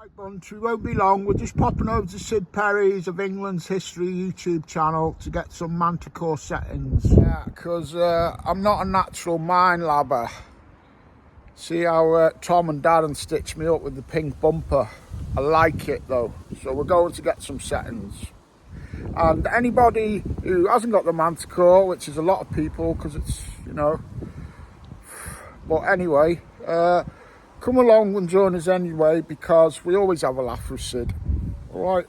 Right, Bunch, we won't be long. We're just popping over to Sid Perry's of England's History YouTube channel to get some Manticore settings. Yeah, because I'm not a natural Minelabber. See how Tom and Darren stitched me up with the pink bumper. I like it though, so we're going to get some settings. And anybody who hasn't got the Manticore, which is a lot of people, because it's, you know, but anyway, come along and join us anyway, because we always have a laugh with Sid. Alright,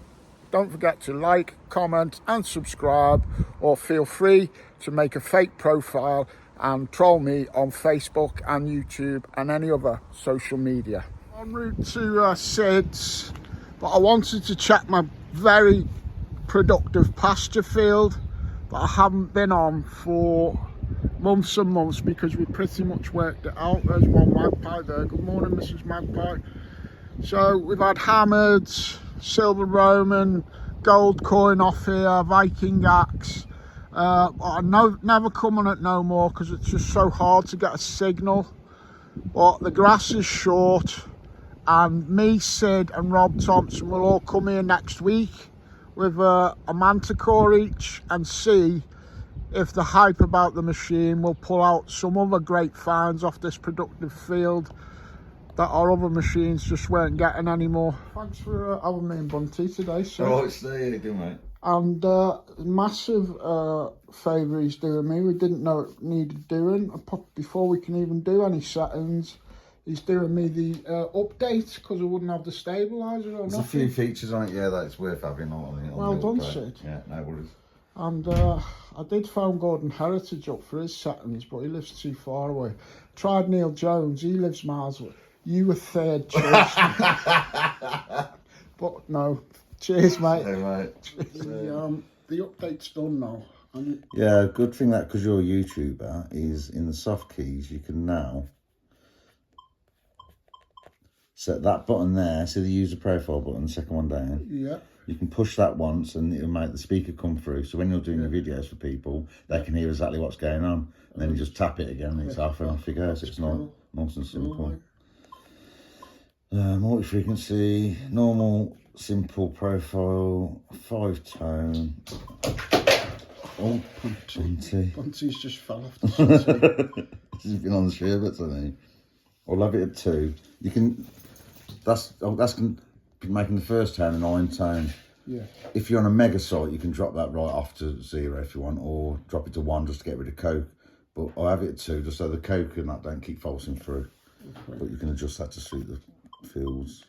don't forget to like, comment and subscribe, or feel free to make a fake profile and troll me on Facebook and YouTube and any other social media. En route to Sid's, but I wanted to check my very productive pasture field that I haven't been on for months and months, because we pretty much worked it out. There's one magpie there. Good morning, Mrs. Magpie. So we've had hammered, silver Roman, gold coin off here, Viking axe. Never coming at no more because it's just so hard to get a signal. But the grass is short, and me, Sid and Rob Thompson will all come here next week with a Manticore each and see if the hype about the machine will pull out some other great finds off this productive field that our other machines just weren't getting anymore. Thanks for having me and Bunty today, sir. Oh, it's there, good mate. And massive favour he's doing me. We didn't know it needed doing. Before we can even do any settings, he's doing me the update, because I wouldn't have the stabiliser or There's nothing. a few features on it, yeah, that it's worth having on. Well done, Sid. Yeah, no worries. And I did phone Gordon Heritage up for his settings, but he lives too far away. Tried Neil Jones, he lives miles away. You were third choice. But no, cheers, mate. Hey, mate. The update's done now. Yeah, good thing that, because you're a YouTuber, is in the soft keys you can now set that button there, see the user profile button, second one down. Yeah. You can push that once and it'll make the speaker come through. So when you're doing your videos for people, they can hear exactly what's going on. And then you just tap it again and it's off and off it goes. It's nice and simple. Multi-frequency, normal, simple profile, 5-tone. Oh, Bunty. Bunty's just fell off the settee. He's been on the sherbets, hasn't he? I'll have it at 2. You can, that's making the first tone a 9-tone. Yeah. If you're on a mega site, you can drop that right off to 0 if you want, or drop it to 1 just to get rid of coke. But I'll have it at 2 just so the coke and that don't keep falsing through. Okay. But you can adjust that to suit the fields.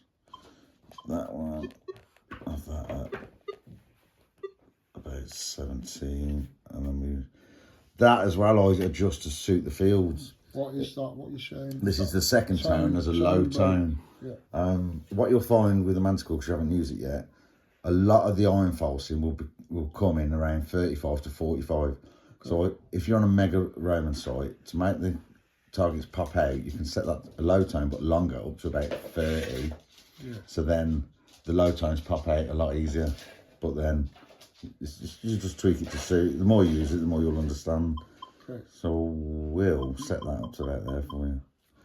That one, have that at about 17, and then that as well I adjust to suit the fields. What is that? What you're saying? This is the second tone as a low tone. Yeah. What you'll find with the Manticore, because you haven't used it yet, a lot of the iron falsing will come in around 35 to 45. Okay. So if you're on a mega Roman site, to make the targets pop out, you can set that a low tone but longer, up to about 30. Yeah. So then the low tones pop out a lot easier. But then you just tweak it to suit. The more you use it, the more you'll understand. Okay. So we'll set that up to about there for you.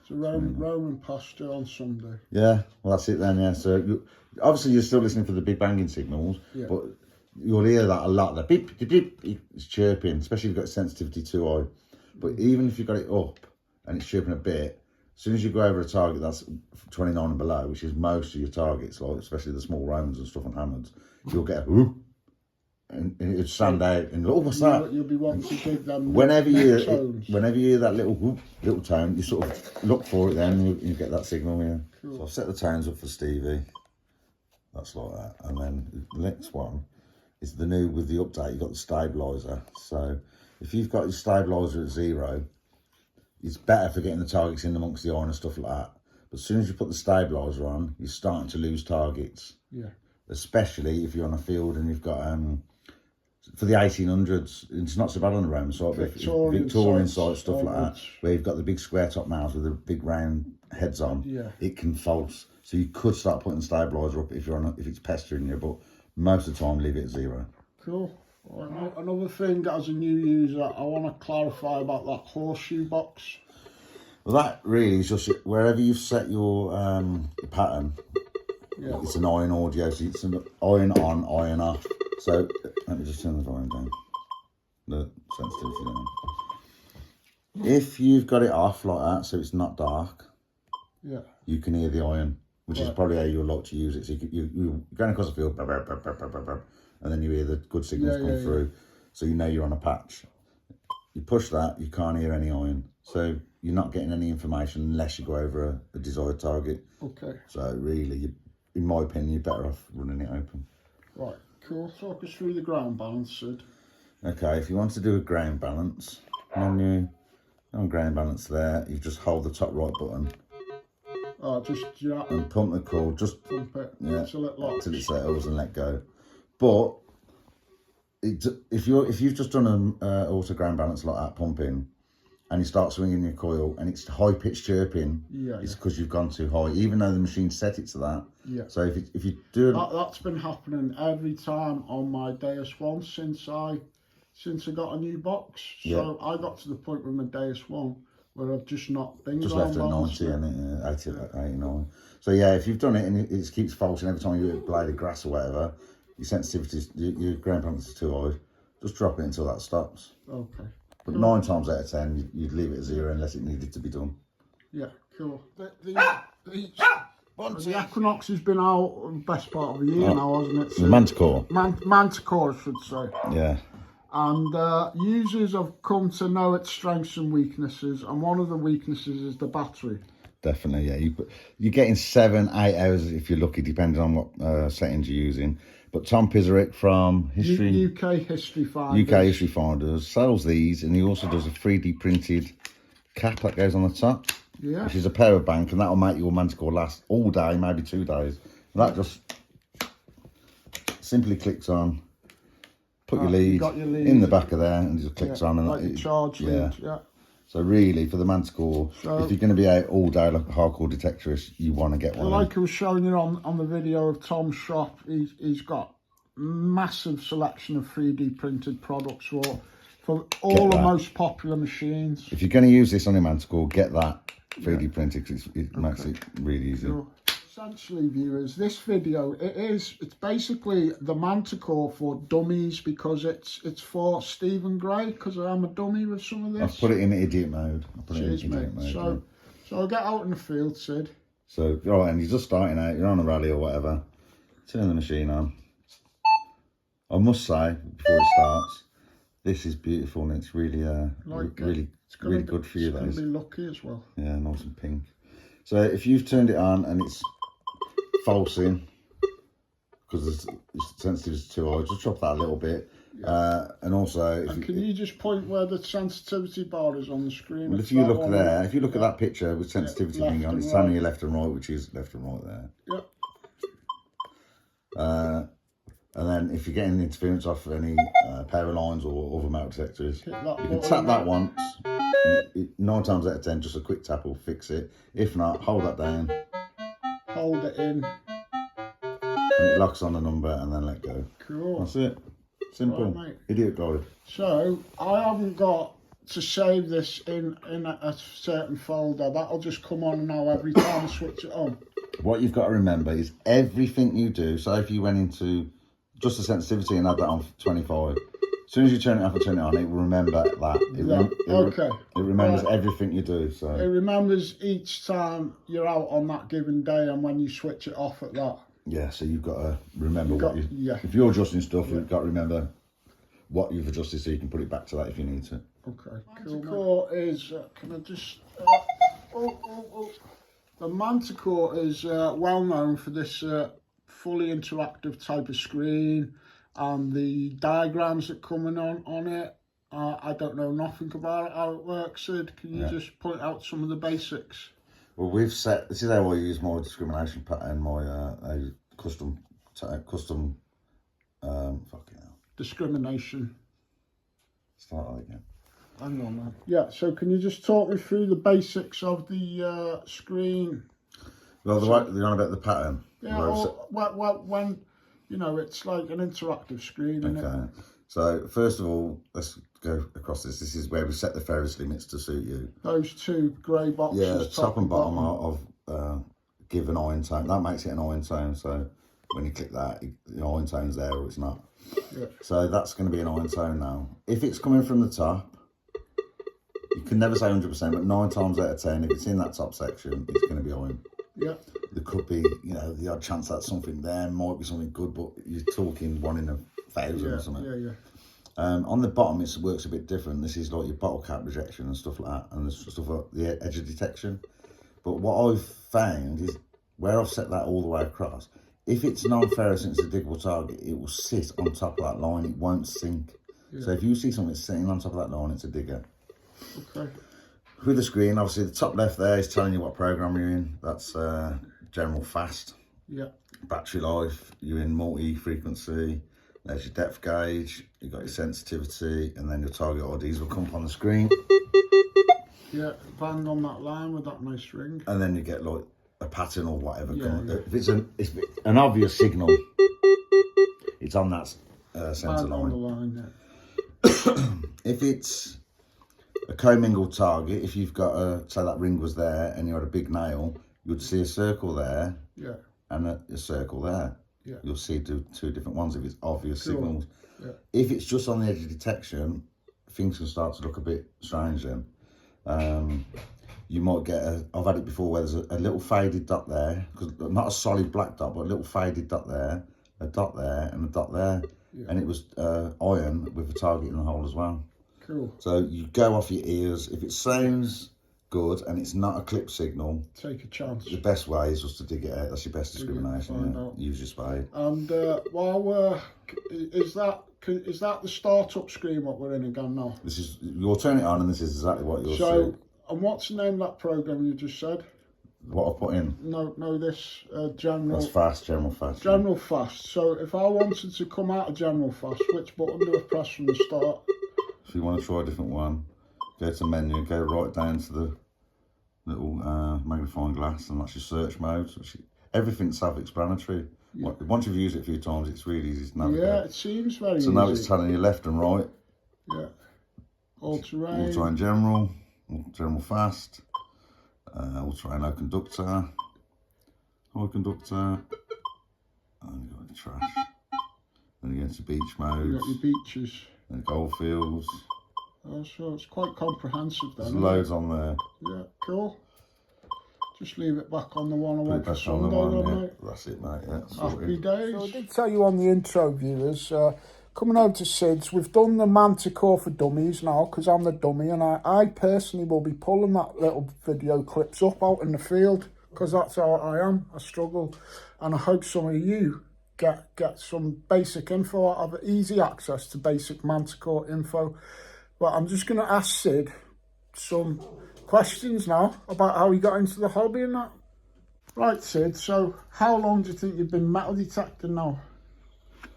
So Roman pasture on Sunday. Yeah, well that's it then, yeah. So obviously you're still listening for the big banging signals, yeah. But you'll hear that a lot, the beep, beep, beep, it's chirping, especially if you've got sensitivity too high. But even if you've got it up and it's chirping a bit, as soon as you go over a target that's 29 and below, which is most of your targets, like especially the small Romans and stuff and hammers, you'll get a whoop, and it'll stand out and oh, what's that? You'll be wanting to give them whenever you hear that little tone, you sort of look for it then and you get that signal, yeah. Cool. So I've set the tones up for Stevie. That's like that. And then the next one is the new, with the update, you've got the stabiliser. So if you've got your stabiliser at 0, it's better for getting the targets in amongst the iron and stuff like that. But as soon as you put the stabiliser on, you're starting to lose targets. Yeah. Especially if you're on a field and you've got for the 1800s, it's not so bad on the Roman side, but Victorian side, stuff like that, where you've got the big square top mouths with the big round heads on, yeah. It can false. So you could start putting the stabiliser up if if it's pestering you, but most of the time leave it at 0. Cool. Right, another thing as a new user, I want to clarify about that horseshoe box. Well, that really is just wherever you've set your pattern, Yeah. It's an iron audio, so it's an iron on, iron off. So let me just turn the volume down. The sensitivity down. If you've got it off like that, so it's not dark, you can hear the iron, which is probably how you like to use it. So you're going across the field, and then you hear the good signals come through, so you know you're on a patch. You push that, you can't hear any iron, so you're not getting any information unless you go over a desired target. Okay. So really, in my opinion, you're better off running it open. Right, cool. Talk us through the ground balance, Sid. Okay, if you want to do a ground balance, on ground balance there, you just hold the top right button. Oh, and pump the cord, just pump it till it locks, till it settles and let go. But if you've just done an auto ground balance like that, pumping, and you start swinging your coil and it's high pitched chirping, it's because you've gone too high, even though the machine set it to that. Yeah. So if you do that's been happening every time on my Deus One since I got a new box. So I got to the point with my Deus One where I've just not been just left at 90 and 89. So yeah, if you've done it and it keeps faulting every time you hit a blade of grass or whatever, your sensitivity, your ground balance is too high, just drop it until that stops. Okay. But cool. 9 times out of 10, you'd leave it at 0 unless it needed to be done. Yeah, cool. The Equinox has been out the best part of a year now, hasn't it? So the Manticore. Manticore, I should say. Yeah. And users have come to know its strengths and weaknesses, and one of the weaknesses is the battery. Definitely, yeah. You're getting 7-8 hours if you're lucky, depending on what settings you're using. But Tom Pizarek from UK History Finders sells these, and he also does a 3D printed cap that goes on the top, which is a power bank, and that'll make your Manticore last all day, maybe 2 days. And that just simply clicks on. Put your lead in the back of there and just clicks on, and like charge lead. So really, for the Manticore, if you're going to be out all day like a hardcore detectorist, you want to get one. Like I was showing you on the video of Tom's shop, he's got massive selection of 3D printed products for all the most popular machines. If you're going to use this on your Manticore, get that 3D printed, because it makes it really easy. Sure. Essentially, viewers, this video it's basically the Manticore for dummies, because it's for Stephen Gray, because I'm a dummy with some of this. I've put it in idiot mode. So I'll get out in the field, Sid. So and you're just starting out, you're on a rally or whatever, turn the machine on. I must say, before it starts, this is beautiful, and it's really really good for you. It's going to be lucky as well. Yeah, nice and pink. So if you've turned it on and it's falsing, because the sensitivity is too high, just drop that a little bit. And also, can you just point where the sensitivity bar is on the screen? Well, if you look there, if you look at that picture with sensitivity thing on, it's telling you left and right, which is left and right there. Yep. And then if you're getting interference off any power lines or other metal detectors, you can tap that once. 9 times out of 10, just a quick tap will fix it. If not, hold that down. Hold it in. And it locks on the number, and then let go. Cool. That's it. Simple. Right, idiot guide. So, I haven't got to save this in a certain folder. That'll just come on now every time I switch it on. What you've got to remember is everything you do, so if you went into just the sensitivity and had that on 25, as soon as you turn it off and turn it on, it will remember that. It remembers everything you do. So it remembers each time you're out on that given day and when you switch it off at that. Yeah, so you've got to remember if you're adjusting stuff, you've got to remember what you've adjusted so you can put it back to that if you need to. Okay, cool. Manticore is, can I just... The Manticore is well known for this fully interactive type of screen, and the diagrams that come in on it. I don't know nothing about it, how it works, Sid. Can you just point out some of the basics? Well, we've set, this is how I use my discrimination pattern, my custom, fucking hell. Discrimination. Start that again. Hang on, man. Yeah, so can you just talk me through the basics of the screen? Well, you're on about the pattern. Yeah, when, you know, it's like an interactive screen, isn't it? So, first of all, let's go across this. This is where we set the Ferris limits to suit you. Those two grey boxes. Yeah, top and bottom of give an iron tone. That makes it an iron tone. So when you click that, the iron tone's there or it's not. Yeah. So that's going to be an iron tone now. If it's coming from the top, you can never say 100%, but 9 times out of 10, if it's in that top section, it's going to be iron. Yeah. There could be, you know, the odd chance that something there might be something good, but you're talking 1 in 1,000 or something. Yeah, yeah. On the bottom, it works a bit different. This is like your bottle cap rejection and stuff like that, and there's stuff like the edge of detection. But what I've found is where I've set that all the way across, if it's non-ferrous and it's a diggable target, it will sit on top of that line. It won't sink. Yeah. So if you see something sitting on top of that line, it's a digger. Okay. With the screen, obviously the top left there is telling you what program you're in. That's general fast. Yeah. Battery life, you're in multi-frequency. There's your depth gauge, you've got your sensitivity, and then your target IDs will come up on the screen. Yeah, bang on that line with that nice ring. And then you get like a pattern or whatever. Yeah, yeah. If it's an obvious signal, it's on that centre line. On the line, yeah. If it's a commingled target, if you've got say that ring was there and you had a big nail, you'd see a circle there, yeah, and a circle there. Yeah. You'll see two different ones if it's obvious Cool. signals. Yeah. If it's just on the edge of detection, things can start to look a bit strange then. You might get I've had it before where there's a little faded dot there, because not a solid black dot, but a little faded dot there, a dot there, and a dot there. Yeah. And it was iron with a target in the hole as well. Cool. So you go off your ears. If it sounds good and it's not a clip signal, take a chance. The best way is just to dig it out. That's your best discrimination. Yeah. Use your spade. And is that the startup screen what we're in again now? This is, you'll turn it on and this is exactly what you'll see. And what's the name of that program you just said? What I've put in? No, this general. That's fast, general fast. General fast. So if I wanted to come out of general fast, which button do I press from the start? If you want to try a different one, go to menu, go right down to the little magnifying glass, and that's your search mode. So everything's self-explanatory. Yeah. Once you've used it a few times, it's really easy to navigate. Yeah, it seems very easy. So now it's telling you left and right. Yeah. All-terrain. All-terrain general, general fast, all-terrain low conductor, high conductor, and you've got the trash. Then you go into beach mode. You've got your beaches. And gold fields. Oh, so it's quite comprehensive then. There's loads on there. Yeah, cool. Just leave it back on the one I want for Sunday, then, mate. That's it, mate. Yeah, happy days. So I did tell you on the intro, viewers, coming over to Sid's, we've done the Manticore for dummies now, because I'm the dummy, and I personally will be pulling that little video clips up out in the field, because that's how I am. I struggle, and I hope some of you get some basic info. I have easy access to basic Manticore info. But I'm just going to ask Sid some questions now about how he got into the hobby and that. Right, Sid, so how long do you think you've been metal detecting now?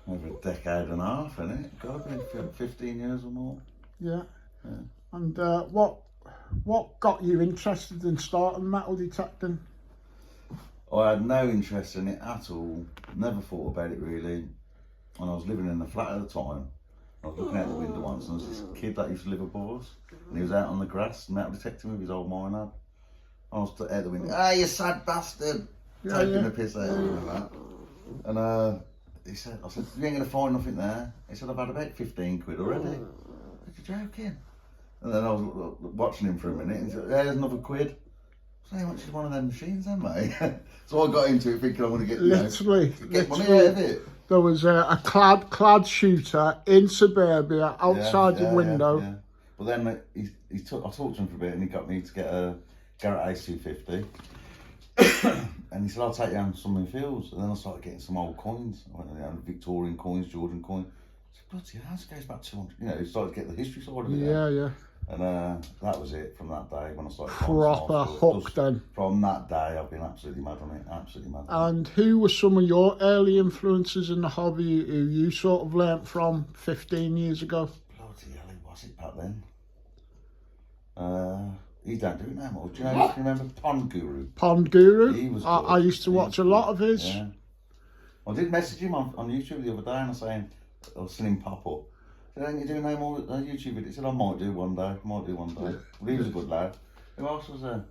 Over a decade and a half, isn't it? Got to be 15 years or more. Yeah. And what got you interested in starting metal detecting? I had no interest in it at all. Never thought about it really. When I was living in the flat at the time, I was looking out the window once and there was this kid that used to live above us, and he was out on the grass metal detecting with his old Minelab. I was out the window, you sad bastard, taking the piss out of him and that. And I said, you ain't going to find nothing there. He said, I've had about 15 quid already. I said, you're joking? And then I was watching him for a minute and he said, there's another quid. So how much is one of them machines then, mate? So I got into it thinking I want to get, get money out of it. There was a clad shooter in suburbia outside your window. Yeah. Well, then I talked to him for a bit and he got me to get a Garrett Ace 250. And he said, I'll take you on some of the fields. And then I started getting some old coins. I went down Victorian coins, Jordan coins. I said, bloody hell, this goes back 200. You know, he started to get the history side of it. Yeah. And that was it from that day when I started. Proper hooked then. From that day, I've been absolutely mad on it. Absolutely mad. And who were some of your early influences in the hobby who you sort of learnt from 15 years ago? Bloody hell, who was it back then? He don't do it no more. Do you remember Pond Guru? Pond Guru? He was I used to watch a lot of his. Yeah. I did message him on YouTube the other day and I was saying, I was seeing him pop up. Ain't you doing no more YouTube videos? He said, I might do one day, But he was a good lad. Who else was there?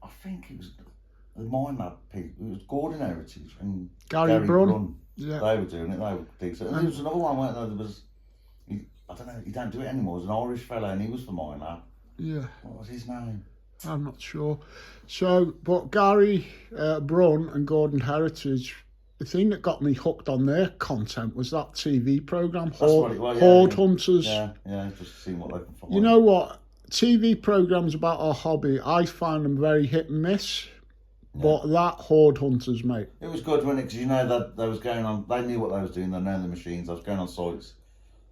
I think it was the Minelab people. It was Gordon Heritage and Gary Brunn. Yeah. They were doing it. They were decent. And there was another one, weren't there? There was, I don't know, he don't do it anymore. It was an Irish fella and he was for Minelab. Yeah. What was his name? I'm not sure. So, but Gary Brunn and Gordon Heritage, the thing that got me hooked on their content was that TV programme, Horde Hunters. Yeah, just seeing what they can find. You know what? TV programmes about our hobby, I find them very hit and miss. Yeah. But that Horde Hunters, mate. It was good, wasn't it? Because you know that they was going on, they knew what they was doing, they know the machines. I was going on sites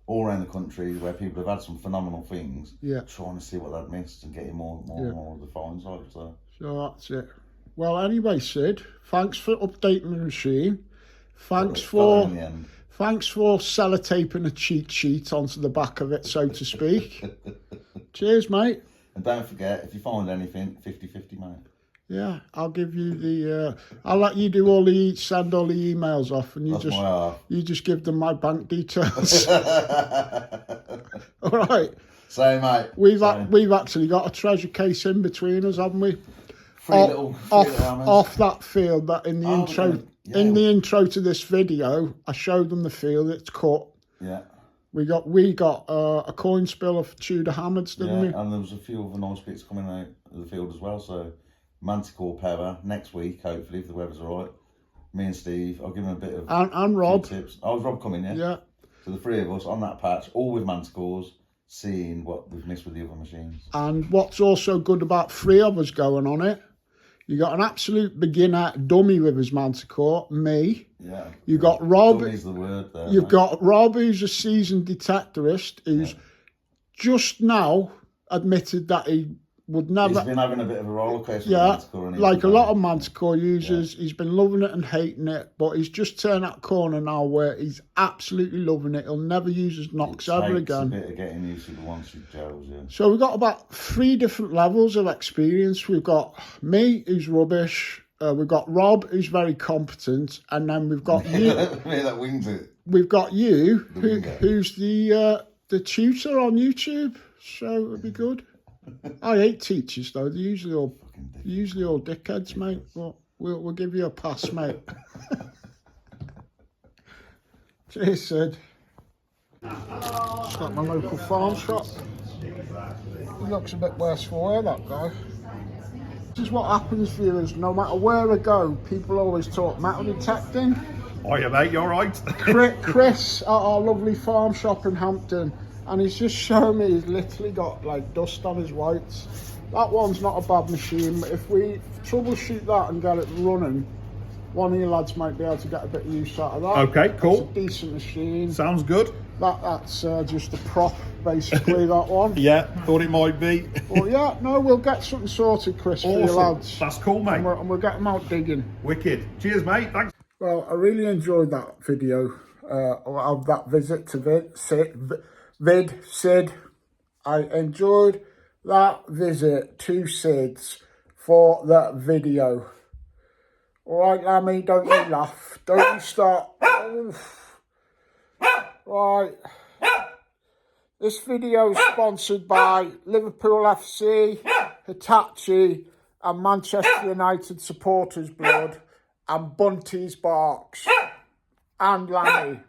all around the country where people have had some phenomenal things. Yeah. Trying to see what they'd missed and getting more of the finds out. So that's it. Well, anyway, Sid, thanks for updating the machine. Thanks for sellotaping a cheat sheet onto the back of it, so to speak. Cheers, mate. And don't forget, if you find anything, 50-50, mate. Yeah, I'll give you the. I'll let you do send all the emails off, and you just give them my bank details. All right. Same, mate. We've actually got a treasure case in between us, haven't we? Off that field that in the intro. Yeah. In the intro to this video, I showed them the field. It's cut. Yeah. We got a coin spill of Tudor hammers, didn't we? And there was a few other nice bits coming out of the field as well. So Manticore Pepper next week, hopefully, if the weather's all right. Me and Steve, I'll give him a bit of and Rob tips. Oh, was Rob coming? Yeah. Yeah. So the three of us on that patch, all with Manticores, seeing what we've missed with the other machines. And what's also good about three of us going on it, you got an absolute beginner dummy with his Manticore, me. Yeah. You got Rob. Dummy's the word there. You've got Rob, who's a seasoned detectorist, who's just now admitted that he would never. He's been having a bit of a roller coaster. Yeah, with Manticore, like a lot of Manticore users. Yeah. He's been loving it and hating it, but he's just turned that corner now where he's absolutely loving it. He'll never use his Nox ever again. It's a bit of getting used to the ones with gels, yeah. So we've got about 3 different levels of experience. We've got me, who's rubbish. We've got Rob, who's very competent, and then we've got you. That wings it. We've got you, who's the tutor on YouTube. So it'll be good. I hate teachers though. They're usually all dickheads, mate. But we'll give you a pass, mate. Cheers, Sid. Just got my local farm shop. He looks a bit worse for wear, that guy. This is what happens, viewers. No matter where I go, people always talk metal detecting. Hiya, mate. You all right? Chris at our lovely farm shop in Hampton. And he's just showing me he's literally got like dust on his whites. That one's not a bad machine, but if we troubleshoot that and get it running, one of you lads might be able to get a bit of use out of that. Okay, cool. It's a decent machine. Sounds good. That's just a prop, basically, that one. Yeah, thought it might be. Well, yeah, no, we'll get something sorted, Chris, for you lads. That's cool, mate. And we'll get them out digging. Wicked. Cheers, mate. Thanks. Well, I really enjoyed that video of that visit to Sid. I enjoyed that visit to Sid's for that video. All right, Lammy, don't you laugh. Don't you stop. Right. This video is sponsored by Liverpool FC, Hitachi, and Manchester United Supporters Blood, and Bunty's Barks, and Lammy.